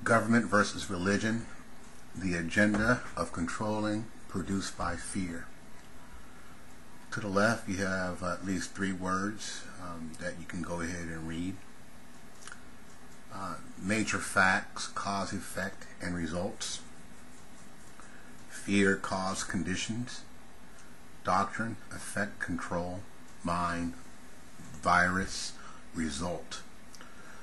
Government versus religion, the agenda of controlling produced by fear. To the left you have at least three words that you can go ahead and read. Major facts, cause, effect, and results. Fear, cause, conditions. Doctrine, effect, control. Mind, virus, result.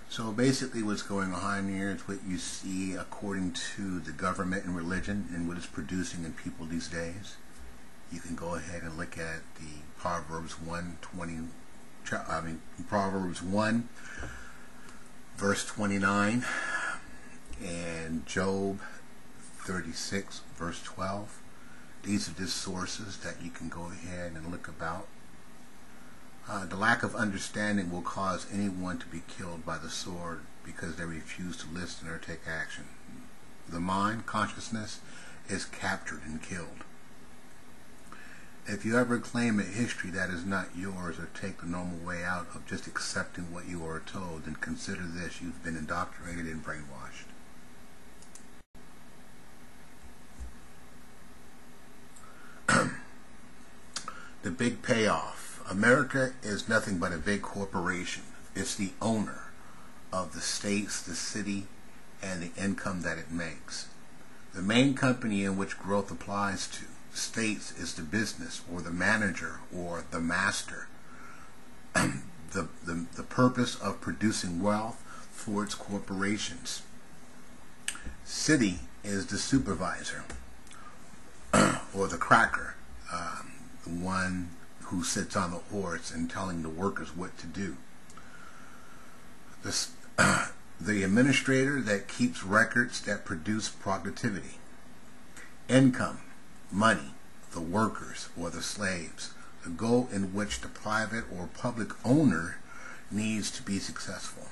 So basically what's going on here is what you see according to the government and religion and what it's producing in people these days. You can go ahead and look at the Proverbs 1 verse 29 and Job 36 verse 12. These are just sources that you can go ahead and look about. The lack of understanding will cause anyone to be killed by the sword because they refuse to listen or take action. The mind, consciousness, is captured and killed. If you ever claim a history that is not yours or take the normal way out of just accepting what you are told, then consider this: you've been indoctrinated and brainwashed. The big payoff. America is nothing but a big corporation. It's the owner of the states, the city, and the income that it makes. The main company in which growth applies to states is the business or the manager or the master. The purpose of producing wealth for its corporations. City is the supervisor or the cracker, the one who sits on the horse and telling the workers what to do. The administrator that keeps records that produce productivity. Income, money, the workers or the slaves, the goal in which the private or public owner needs to be successful.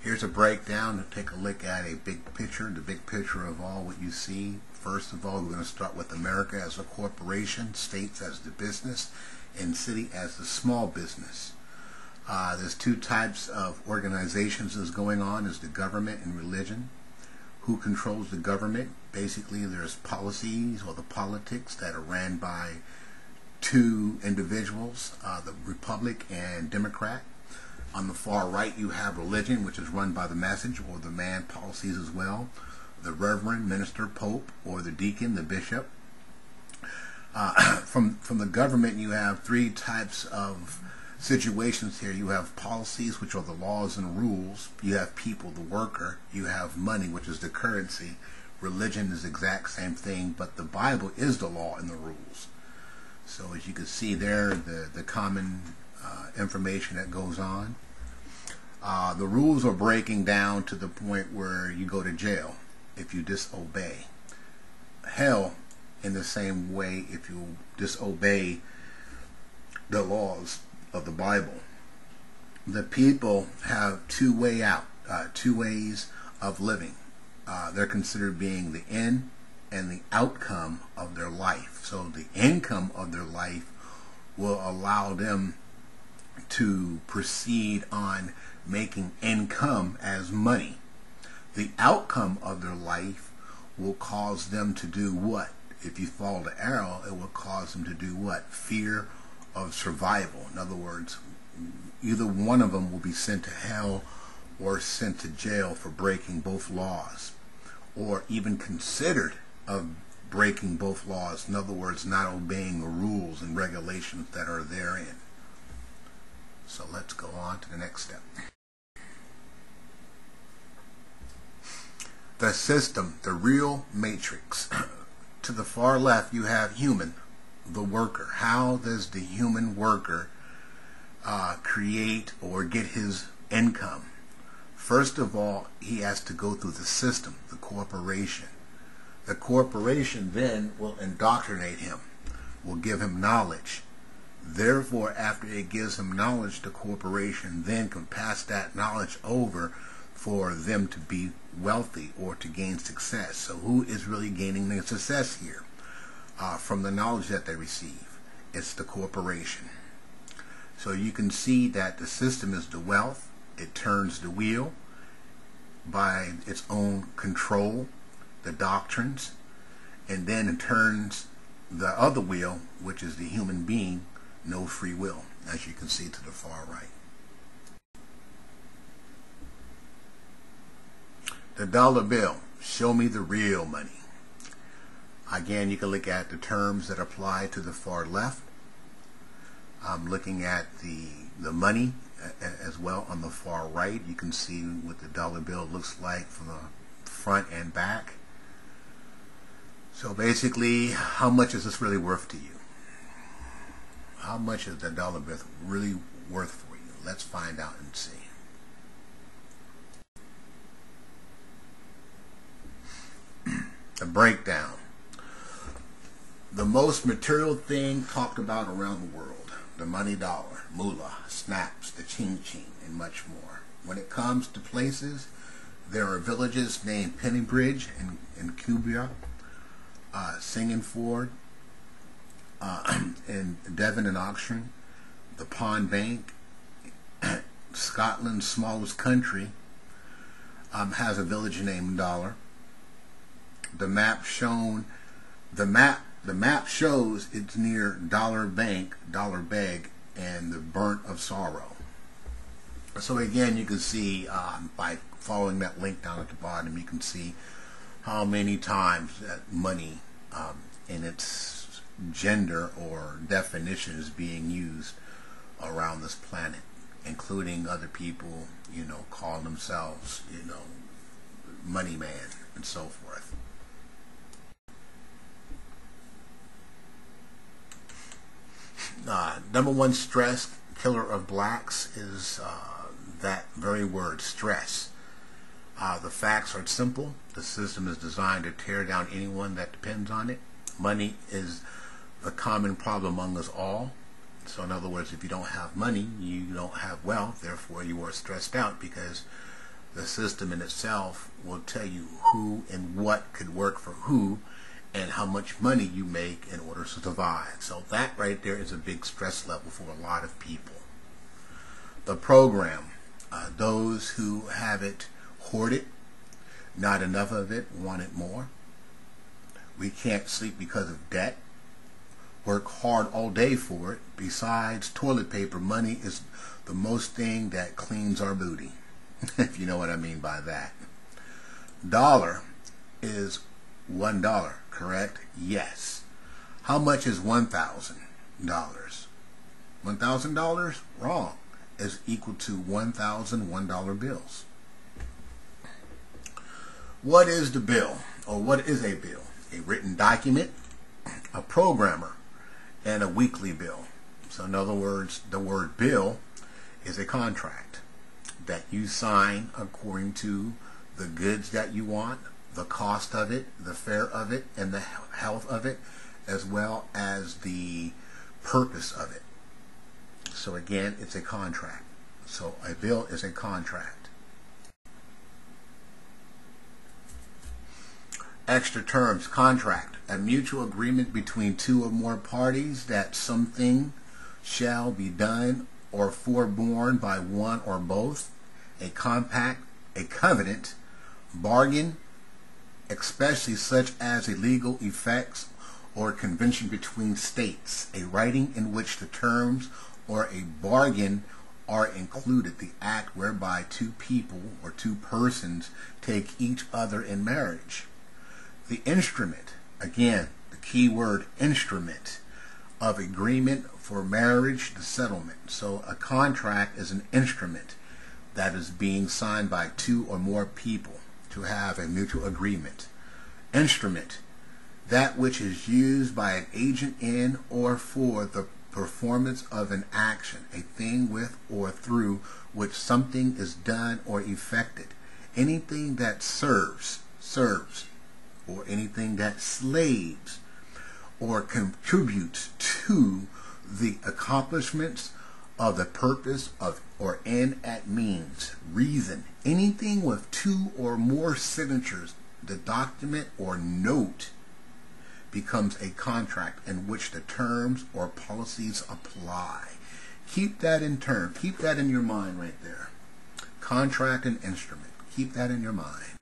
Here's a breakdown to take a look at a big picture, the big picture of all what you see. First of all, we're going to start with America as a corporation, states as the business, and city as the small business. There's two types of organizations that's going on. There's the government and religion. Who controls the government? Basically, there's policies or the politics that are ran by two individuals, the Republic and Democrat. On the far right, you have religion, which is run by the message or the man policies as well. The reverend, minister, pope, or the deacon, the bishop. From the government, you have three types of situations here. You have policies, which are the laws and rules. You have people, the worker. You have money, which is the currency. Religion is the exact same thing, but the Bible is the law and the rules. So as you can see there, the common information that goes on. The rules are breaking down to the point where you go to jail if you disobey. Hell in the same way if you disobey the laws of the Bible. The people have two ways of living. They're considered being the end and the outcome of their life. So the income of their life will allow them to proceed on making income as money. The outcome of their life will cause them to do what? If you follow the arrow, it will cause them to do what? Fear of survival. In other words, either one of them will be sent to hell or sent to jail for breaking both laws, or even considered of breaking both laws. In other words, not obeying the rules and regulations that are therein. So let's go on to the next step. The system, the real matrix. To the far left you have human, the worker. How does the human worker create or get his income? First of all, he has to go through the system, the corporation. The corporation then will indoctrinate him, will give him knowledge. Therefore, after it gives him knowledge, the corporation then can pass that knowledge over for them to be wealthy or to gain success. So who is really gaining the success here? From the knowledge that they receive. It's the corporation. So you can see that the system is the wealth. It turns the wheel by its own control, the doctrines, and then it turns the other wheel, which is the human being, no free will, as you can see to the far right. The dollar bill, show me the real money. Again, you can look at the terms that apply to the far left. I'm looking at the money as well on the far right. You can see what the dollar bill looks like from the front and back. So basically, how much is this really worth to you? How much is the dollar bill really worth for you? Let's find out and see. A breakdown. The most material thing talked about around the world, the money dollar, moolah, snaps, the ching ching, and much more. When it comes to places, there are villages named Pennybridge in Cuba, Singingford, in Devon and Oxford, the Pond Bank, Scotland's smallest country, has a village named Dollar. The map shows it's near Dollar Bank, Dollar Beg, and the Burnt of Sorrow. So again, you can see by following that link down at the bottom, you can see how many times that money in its gender or definition is being used around this planet, including other people, call themselves, money man and so forth. Number one stress killer of blacks is that very word, stress. The facts are simple. The system is designed to tear down anyone that depends on it. Money is the common problem among us all. So in other words, if you don't have money, you don't have wealth. Therefore, you are stressed out because the system in itself will tell you who and what could work for who and how much money you make in order to survive. So that right there is a big stress level for a lot of people. The program, those who have it hoarded, not enough of it, want it more. We can't sleep because of debt. Work hard all day for it. Besides toilet paper, money is the most thing that cleans our booty, if you know what I mean by that. Dollar is $1, correct? Yes. How much is $1,000? $1,000? Wrong. Is equal to 1,000 $1 bills. What is the bill? Or what is a bill? A written document, a programmer, and a weekly bill. So in other words, the word bill is a contract that you sign according to the goods that you want, the cost of it, the fare of it, and the health of it, as well as the purpose of it. So again, it's a contract. So a bill is a contract. Extra terms, contract, a mutual agreement between two or more parties that something shall be done or forborne by one or both. A compact, a covenant, bargain, especially such as a legal effects or convention between states, a writing in which the terms or a bargain are included, the act whereby two people or two persons take each other in marriage. The instrument, again, the key word instrument, of agreement for marriage, the settlement. So a contract is an instrument that is being signed by two or more people to have a mutual agreement. Instrument, that which is used by an agent in or for the performance of an action, a thing with or through which something is done or effected. Anything that serves, or anything that slaves or contributes to the accomplishments of the purpose of or end at means, reason, anything with two or more signatures, the document or note becomes a contract in which the terms or policies apply. Keep that in turn. Keep that in your mind right there. Contract and instrument. Keep that in your mind.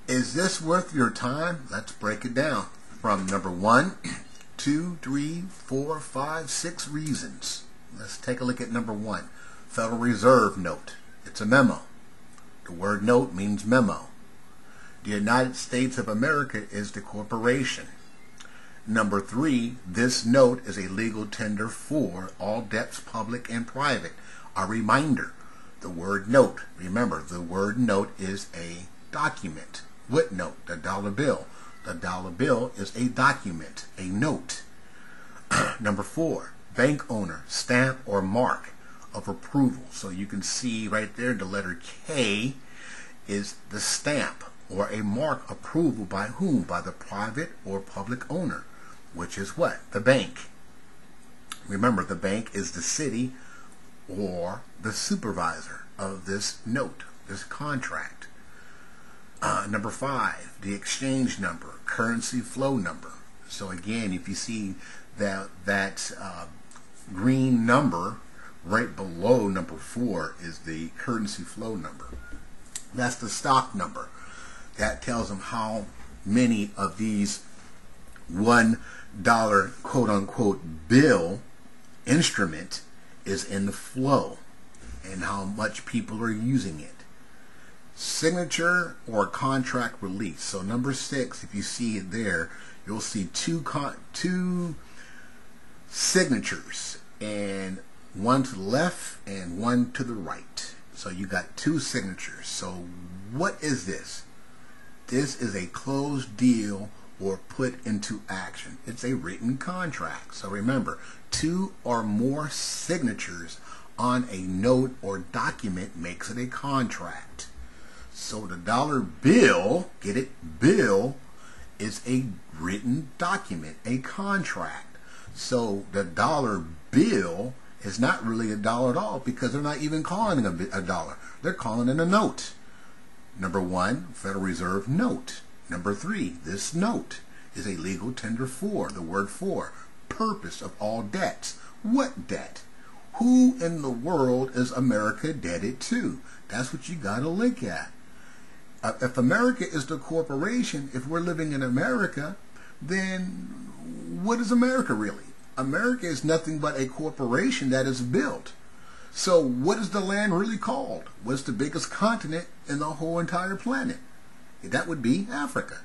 Is this worth your time? Let's break it down. From number 1, 2, 3, 4, 5, 6 reasons. Let's take a look at number 1. Federal Reserve note. It's a memo. The word note means memo. The United States of America is the corporation. Number 3, this note is a legal tender for all debts, public and private. A reminder, the word note. Remember, the word note is a document. What note? The dollar bill. The dollar bill is a document, a note. Number 4, bank owner, stamp or mark of approval. So you can see right there the letter K is the stamp or a mark approval by whom? By the private or public owner, which is what? The bank. Remember, the bank is the city or the supervisor of this note, this contract. Number 5, the exchange number, currency flow number. So again, if you see that green number right below number 4 is the currency flow number. That's the stock number. That tells them how many of these $1 quote-unquote bill instrument is in the flow and how much people are using it. Signature or contract release. So number 6, if you see it there, you'll see two signatures, and one to the left and one to the right. So you got 2 signatures. So what is this? This is a closed deal or put into action. It's a written contract. So remember, 2 or more signatures on a note or document makes it a contract. So the dollar bill, get it, bill, is a written document, a contract. So the dollar bill is not really a dollar at all, because they're not even calling it a dollar. They're calling it a note. Number 1, Federal Reserve note. Number 3, this note is a legal tender for, the word for, purpose of all debts. What debt? Who in the world is America indebted to? That's what you got to look at. If America is the corporation, if we're living in America, then what is America really? America is nothing but a corporation that is built. So what is the land really called? What's the biggest continent in the whole entire planet? That would be Africa.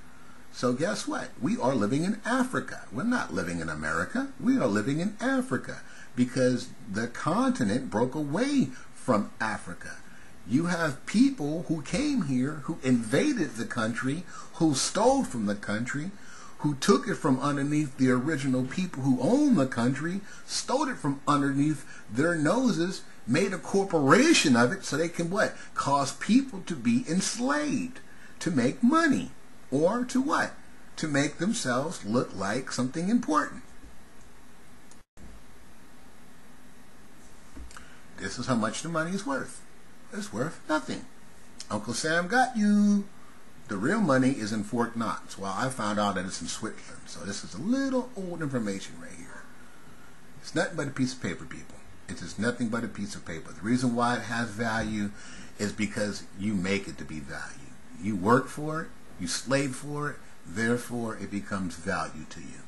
So guess what? We are living in Africa. We're not living in America. We are living in Africa because the continent broke away from Africa. You have people who came here, who invaded the country, who stole from the country, who took it from underneath the original people who owned the country, stole it from underneath their noses, made a corporation of it so they can what? Cause people to be enslaved, to make money, or to what? To make themselves look like something important. This is how much the money is worth. It's worth nothing. Uncle Sam got you. The real money is in Fort Knox. Well, I found out that it's in Switzerland. So this is a little old information right here. It's nothing but a piece of paper, people. It is nothing but a piece of paper. The reason why it has value is because you make it to be value. You work for it. You slave for it. Therefore, it becomes value to you.